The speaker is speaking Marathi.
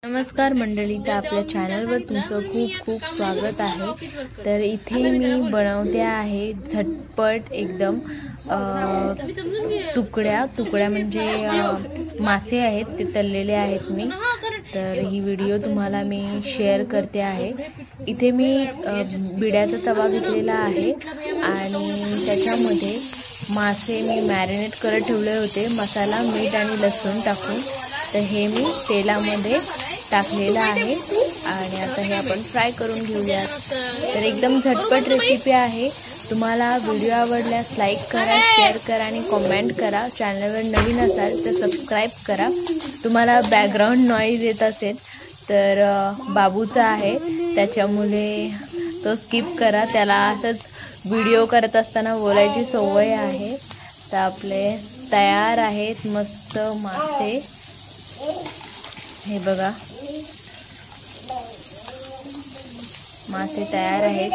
नमस्कार मंडळी, तर आपल्या चॅनलवर तुमचं खूप खूप स्वागत आहे। तर इथे मी बनवते आहे झटपट एकदम तुकड्या म्हणजे मासे आहेत ते तळलेले आहेत मी। तर ही व्हिडिओ तुम्हाला मी शेअर करते आहे। इथे मी बिड्याचा तवा घेतलेला आहे आणि त्याच्यामध्ये मासे मी मॅरिनेट करत ठेवले होते, मसाला, मीठ आणि लसूण टाकून। तर हे मी तेलामध्ये टाकलेलं आहे आणि आता हे आपण फ्राय करून घेऊया। तर एकदम झटपट रेसिपी आहे। तुम्हाला व्हिडिओ आवडल्यास लाईक करा, शेअर करा आणि कमेंट करा। चॅनलवर नवीन असाल तर सबस्क्राइब करा। तुम्हाला बॅकग्राऊंड नॉईज येत असेल तर बाबूचा आहे, त्याच्यामुळे तो स्किप करा। त्याला असंच व्हिडिओ करत असताना बोलायची सवय आहे। तर आपले तयार आहेत मस्त मासे। हे बघा, मासे तयार आहेत।